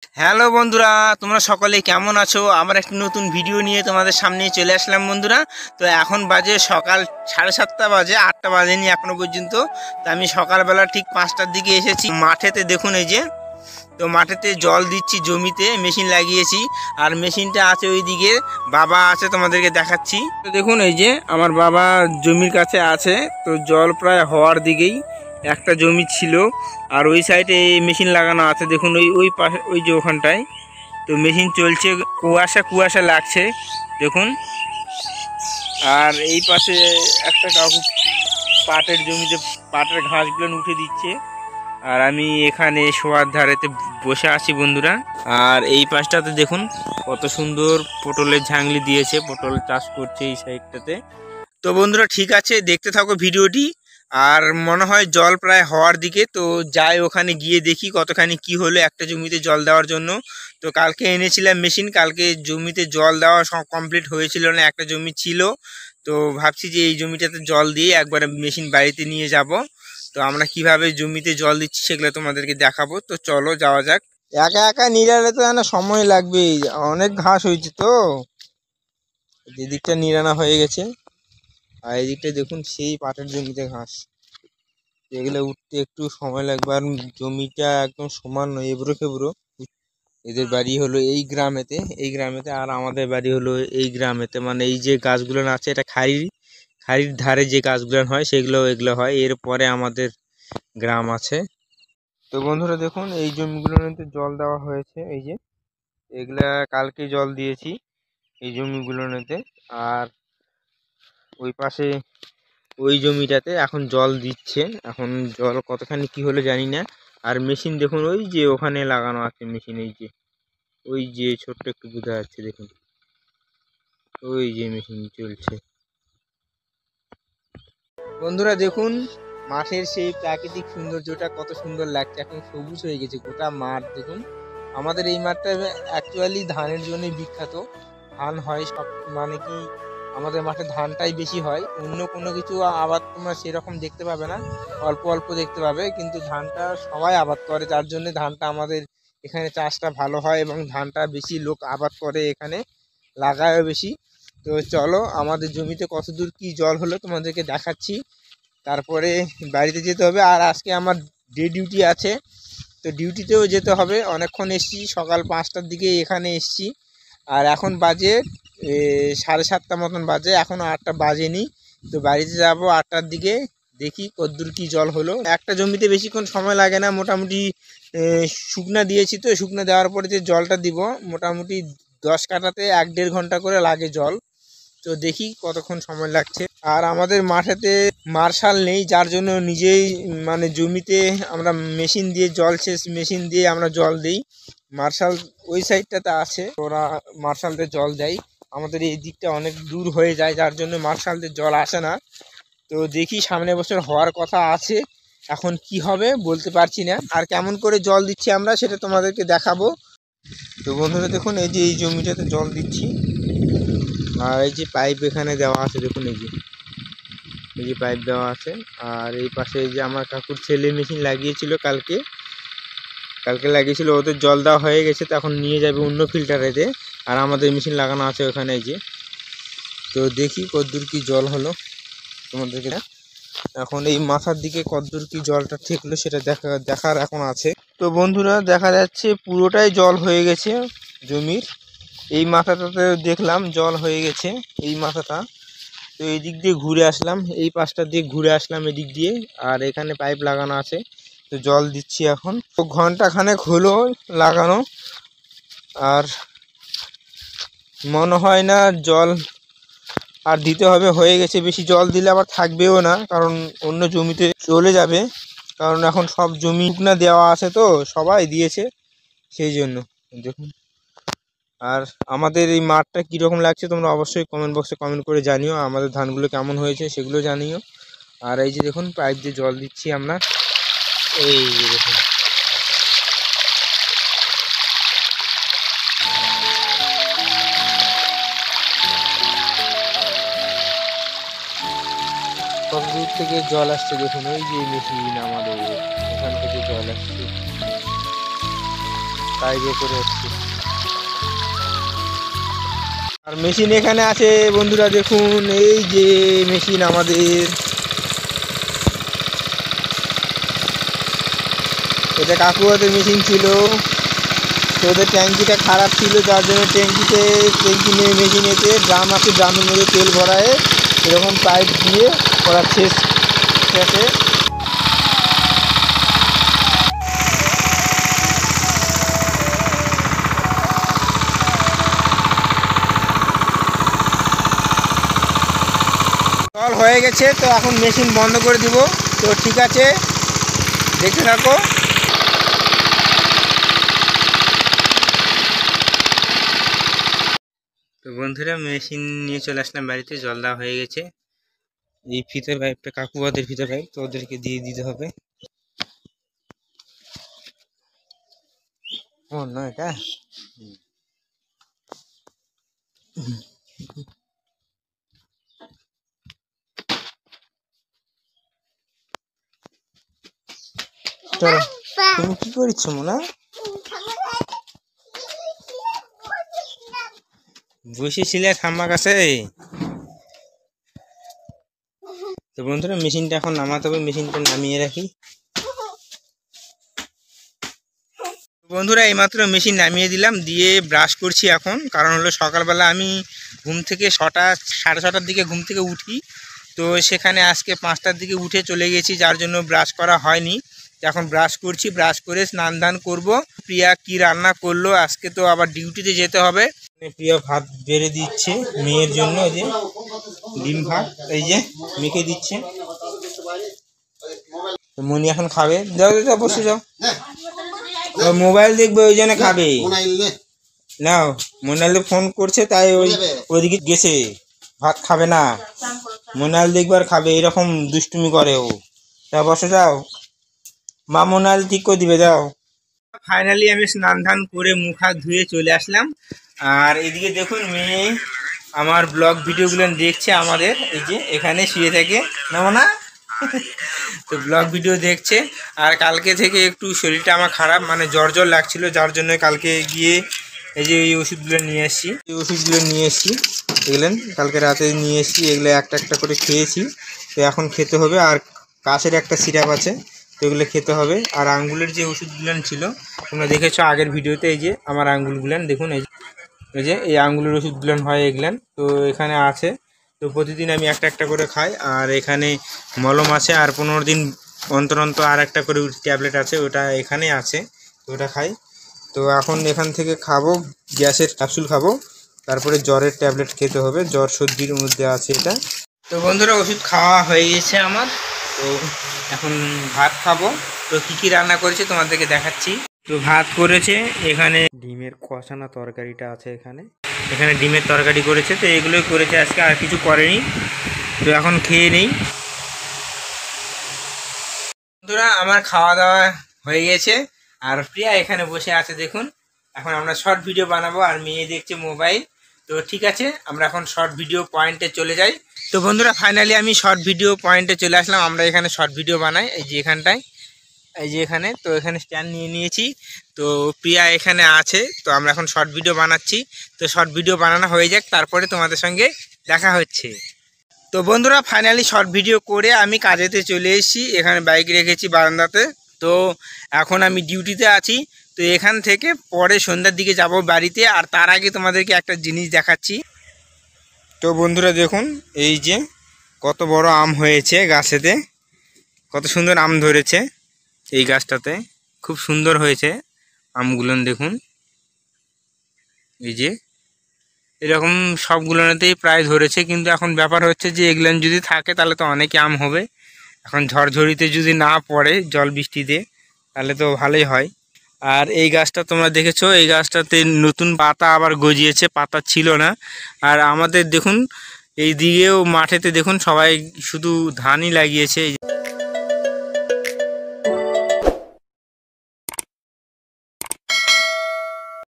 Hello বন্ধুরা, তোমরা সকলে কেমন আছো? আমার একটি নতুন ভিডিও নিয়ে তোমাদের সামনে চলে আসলাম বন্ধুরা। তো এখন বাজে সকাল 7:30 বাজে, 8টা বাজেনি এখনো পর্যন্ত। তো আমি সকালবেলা ঠিক 5টার দিকে এসেছি মাঠেতে। দেখুন এই যে, তো মাঠেতে জল দিচ্ছি, জমিতে মেশিন লাগিয়েছি। আর মেশিনটা আছে ওইদিকে, বাবা আছে, তোমাদেরকে দেখাচ্ছি। তো দেখুন এই যে আমার বাবা জমির কাছে আছে। তো জল প্রায় হওয়ার দিকেই, একটা জমি ছিল আর ওই সাইডে মেশিন লাগানো আছে। দেখুন ওই ওই পাশে, ওই যে ওখানটায় তো মেশিন চলছে, কুয়াশা কুয়াশা লাগছে দেখুন। আর এই পাশে একটা কাকু পাটের জমিতে পাটের ঘাসগুলো উঠে দিচ্ছে। আর আমি এখানে শোয়ার ধারেতে বসে আছি বন্ধুরা। আর এই পাশটাতে দেখুন কত সুন্দর পটলের ঝাংলি দিয়েছে, পটল চাষ করছে এই সাইডটাতে। তো বন্ধুরা ঠিক আছে, দেখতে থাকো ভিডিওটি। আর মনে হয় জল প্রায় হওয়ার দিকে, তো যাই ওখানে গিয়ে দেখি কতখানি কি হলো একটা জমিতে জল দেওয়ার জন্য। তো কালকে এনেছিলাম মেশিন, কালকে জমিতে জল দেওয়া সব কমপ্লিট হয়েছিল না, একটা জমি ছিল। তো ভাবছি যে এই জমিটাতে জল দিয়ে একবার মেশিন বাড়িতে নিয়ে যাব। তো আমরা কিভাবে জমিতে জল দিচ্ছি সেগুলো তোমাদেরকে দেখাবো। তো চলো যাওয়া যাক। একা একা নিরালে তো না সময় লাগবে, অনেক ঘাস হয়েছে। তো এদিকটা নিরানা হয়ে গেছে, আর এদিকটা দেখুন সেই পাটের জমিতে ঘাস, এগুলো উঠতে একটু সময় লাগবে। আর জমিটা একদম সমান নয়, এবড়ো খেবড়ো। এদের বাড়ি হলো এই গ্রামেতে, আর আমাদের বাড়ি হলো এই গ্রামেতে। মানে এই যে গাছগুলো আছে, এটা খাড়ির ধারে যে গাছগুলো হয় সেগুলো এগুলো হয়। এরপরে আমাদের গ্রাম আছে। তো বন্ধুরা দেখুন এই জমিগুলোতে জল দেওয়া হয়েছে, এই যে এগুলা কালকে জল দিয়েছি এই জমিগুলোতে। আর ওই পাশে ওই জমিটাতে এখন জল দিচ্ছে। এখন জল কতখানি কি হলো জানি না। আর মেশিন দেখুন ওই যে ওখানে লাগানো আছে মেশিন, এই যে ওই যে ছোট্ট একটু বোঝা যাচ্ছে দেখুন, ওই যে মেশিন চলছে। বন্ধুরা দেখুন মাঠের সেই প্রাকৃতিক সৌন্দর্যটা কত সুন্দর লাগছে, এখন সবুজ হয়ে গেছে গোটা মাঠ। দেখুন আমাদের এই মাঠটা অ্যাকচুয়ালি ধানের জন্য বিখ্যাত। ধান হয় সব, মানে কি আমাদের মাঠে ধানটাই বেশি হয়, অন্য কোনো কিছু আবাদ তোমরা সেরকম দেখতে পাবে না, অল্প অল্প দেখতে পাবে। কিন্তু ধানটা সবাই আবাদ করে, যার জন্য ধানটা আমাদের এখানে চাষটা ভালো হয় এবং ধানটা বেশি লোক আবাদ করে, এখানে লাগায়ও বেশি। তো চলো আমাদের জমিতে কতদূর কি জল হলো তোমাদেরকে দেখাচ্ছি, তারপরে বাড়িতে যেতে হবে। আর আজকে আমার ডে ডিউটি আছে, তো ডিউটিতেও যেতে হবে। অনেকক্ষণ এসছি, সকাল 5টার দিকে এখানে এসছি। আর এখন বাজে 7:30 মতন বাজে, এখনও 8টা বাজেনি। তো বাড়িতে যাব 8টার দিকে, দেখি কতদূর কি জল হলো। একটা জমিতে বেশিক্ষণ সময় লাগে না, মোটামুটি শুকনা দিয়েছি। তো শুকনা দেওয়ার পরে যে জলটা দিব, মোটামুটি 10 কাঠাতে 1-1.5 ঘন্টা করে লাগে জল। তো দেখি কতক্ষণ সময় লাগছে। আর আমাদের মাঠেতে মার্শাল নেই, যার জন্য নিজেই মানে জমিতে আমরা মেশিন দিয়ে জলসেচ মেশিন দিয়ে আমরা জল দিই। মার্শাল ওই সাইডটাতে আছে, ওরা মার্শালদের জল দেয়। আমাদের এই দিকটা অনেক দূর হয়ে যায়, যার জন্য মার্শালদের জল আসে না। তো দেখি সামনে বছর হওয়ার কথা আছে, এখন কি হবে বলতে পারছি না। আর কেমন করে জল দিচ্ছি আমরা সেটা তোমাদেরকে দেখাবো। তো বন্ধুরা দেখুন এই যে এই জমিটাতে জল দিচ্ছি, আর এই যে পাইপ এখানে দেওয়া আছে দেখুন, এই যে পাইপ দেওয়া আছে। আর এই পাশে এই যে আমার কাকুর ছেলে মেশিন লাগিয়েছিল, কালকে লাগিয়েছিল, ওদের জল দেওয়া হয়ে গেছে। তো এখন নিয়ে যাবে অন্য ফিল্টারেতে, আর আমাদের মেশিন লাগানো আছে ওখানে এই যে। তো দেখি কতদূর কি জল হলো তোমাদেরকে। এখন এই মাথার দিকে কতদূর কি জলটা ঠেকলো সেটা দেখার এখন আছে। তো বন্ধুরা দেখা যাচ্ছে পুরোটাই জল হয়ে গেছে জমির। এই মাথাটাতে দেখলাম জল হয়ে গেছে, এই মাথাটা। তো এই দিক দিয়ে ঘুরে আসলাম, এই পাশটা দিয়ে ঘুরে আসলাম এদিক দিয়ে। আর এখানে পাইপ লাগানো আছে, তো জল দিচ্ছি এখন। তো ঘন্টাখানেক হলো লাগানো, আর মনে হয় না জল আর দিতে হবে, হয়ে গেছে। বেশি জল দিলে আবার থাকবেও না, কারণ অন্য জমিতে চলে যাবে। কারণ এখন সব জমি শুকনা দেওয়া আছে, তো সবাই দিয়েছে সেই জন্য। দেখুন আর আমাদের এই মাঠটা কীরকম লাগছে তোমরা অবশ্যই কমেন্ট বক্সে কমেন্ট করে জানিও। আমাদের ধানগুলো কেমন হয়েছে সেগুলো জানিও। আর এই যে দেখুন পাইপ দিয়ে জল দিচ্ছি আমরা, এই যে দেখুন। কত দূর থেকে জল আসছে দেখুন, ওই যে মেশিন আমাদের এখান থেকে জল আসছে। টাইপে করে হচ্ছে। আর মেশিন এখানে আছে বন্ধুরা, দেখুন এই যে মেশিন আমাদের, এটা কাকুয়াদের মেশিন ছিল। তো ওদের ট্যাঙ্কিটা খারাপ ছিল, যার জন্য ট্যাঙ্কি নিয়ে মেশিনেতে ড্রাম আছে, ড্রামের মধ্যে তেল ভরায় এরকম পাইপ দিয়ে ওরা শেষে জল হয়ে গেছে। তো এখন মেশিন বন্ধ করে দিব। তো ঠিক আছে, দেখতে থাকো। তো বন্ধুরা মেশিন নিয়ে চলে আসলাম বাড়িতে, জল দেওয়া হয়ে গেছে। এই ফিতের পাইপটা কাকুয়াদের ফিতের পাইপ, তো ওদেরকে দিয়ে দিতে হবে। ও না, এটা তুমি কি করছ মোনা? বসেছিলে ঠাম্মা কাছে। তো বন্ধুরা মেশিনটা এখন নামাতে হবে, মেশিনটা নামিয়ে রাখি। বন্ধুরা এইমাত্র মেশিন নামিয়ে দিলাম, দিয়ে ব্রাশ করছি এখন। কারণ হলো সকালবেলা আমি ঘুম থেকে 6:30 দিকে ঘুম থেকে উঠি। তো সেখানে আজকে 5টার দিকে উঠে চলে গেছি, যার জন্য ব্রাশ করা হয়নি। এখন ব্রাশ করছি, ব্রাশ করে স্নান দান করবো। প্রিয়া কি রান্না করলো আজকে, তো আবার ডিউটিতে যেতে হবে। প্রিয়া ভাত বেড়ে দিচ্ছে মেয়ের জন্য, এই যে ডিম ভাত এই যে মেখে দিচ্ছে। মনি এখন খাবে, যাও যাও বসে যাও, মোবাইল দেখবে ওই জন্য খাবে। নাও, মোনাল ফোন করছে তাই ওইদিকে গেছে, ভাত খাবে না। মোনাল দেখবার খাবে, এরকম দুষ্টুমি করে ও। তা বসে যাও, মা মোনাল ঠিক করে দিবে, যাও। ফাইনালি আমি স্নান ধান করে মুখ হাত ধুয়ে চলে আসলাম। আর এদিকে দেখুন মেয়ে আমার ব্লগ ভিডিওগুলো দেখছে আমাদের, এই যে এখানে শুয়ে থাকে না মোনা। তো ব্লগ ভিডিও দেখছে। আর কালকে থেকে একটু শরীরটা আমার খারাপ, মানে জ্বর জ্বর লাগছিল, যার জন্য কালকে গিয়ে এই যে এই ওষুধগুলো নিয়ে এসেছি। দেখলেন কালকে রাতে নিয়ে এসেছি, এগুলো একটা একটা করে খেয়েছি। তো এখন খেতে হবে। আর কাশের একটা সিরাপ আছে, তো এগুলো খেতে হবে। আর আঙ্গুলের যে ওষুধগুলো ছিল তোমরা দেখেছো আগের ভিডিওতে, এই যে আমার আঙ্গুলগুলান দেখুন, এই যে এই আঙ্গুলের ওষুধগুলান হয় এগুলান, তো এখানে আছে। তো প্রতিদিন আমি একটা একটা করে খাই। আর এখানে মলম আছে, আর 15 দিন অন্তর অন্তর আর একটা করে ট্যাবলেট আছে, ওটা এখানে আছে, তো ওটা খাই। তো এখন এখান থেকে খাবো, গ্যাসের ক্যাপসুল খাবো, তারপরে জ্বরের ট্যাবলেট খেতে হবে, জ্বর সর্দির মধ্যে আছে এটা। তো বন্ধুরা ওষুধ খাওয়া হয়ে গেছে আমার। তো এখন ভাত খাবো। তো কী কী রান্না করেছে তোমাদেরকে দেখাচ্ছি। তো ভাত করেছে, এখানে ডিমের কষানো তরকারিটা আছে, এখানে ডিমের তরকারি করেছে। তো এগুলোই করেছে আজকে, আর কিছু করেনি। তো এখন খেয়ে নেই। বন্ধুরা আমার খাওয়া দাওয়া হয়ে গেছে, আর প্রিয়া এখানে বসে আছে দেখুন। এখন আমরা শর্ট ভিডিও বানাবো, আর মেয়ে দেখছে মোবাইল। তো ঠিক আছে, আমরা এখন শর্ট ভিডিও পয়েন্টে চলে যাই। তো বন্ধুরা ফাইনালি আমি শর্ট ভিডিও পয়েন্টে চলে আসলাম। আমরা এখানে শর্ট ভিডিও বানাই, এই যে এখানটায়, এই যে এখানে। তো এখানে স্ট্যান্ড নিয়ে নিয়েছি। তো প্রিয়া এখানে আছে, তো আমরা এখন শর্ট ভিডিও বানাচ্ছি। তো শর্ট ভিডিও বানানো হয়ে যাক, তারপরে তোমাদের সঙ্গে দেখা হচ্ছে। তো বন্ধুরা ফাইনালি শর্ট ভিডিও করে আমি কাজেতে চলে এসেছি। এখানে বাইক রেখেছি বারান্দাতে। তো এখন আমি ডিউটিতে আছি। তো এখান থেকে পরে সন্ধ্যার দিকে যাব বাড়িতে। আর তার আগে তোমাদেরকে একটা জিনিস দেখাচ্ছি। তো বন্ধুরা দেখুন, এই যে কত বড় আম হয়েছে গাছেতে, কত সুন্দর আম ধরেছে এই গাছটাতে, খুব সুন্দর হয়েছে আমগুলো দেখুন। এই যে এরকম সবগুলোতেই প্রায় ধরেছে, কিন্তু এখন ব্যাপার হচ্ছে যে এগুলো যদি থাকে তাহলে তো অনেকই আম হবে। এখন ঝড়ঝড়িতে যদি না পড়ে জল বৃষ্টিতে, তাহলে তো ভালোই হয়। আর এই গাছটা তোমরা দেখেছো, এই গাছটাতে নতুন পাতা আবার গজিয়েছে, পাতা ছিল না। আর আমাদের দেখুন এই দিকেও মাঠেতে দেখুন সবাই শুধু ধানই লাগিয়েছে।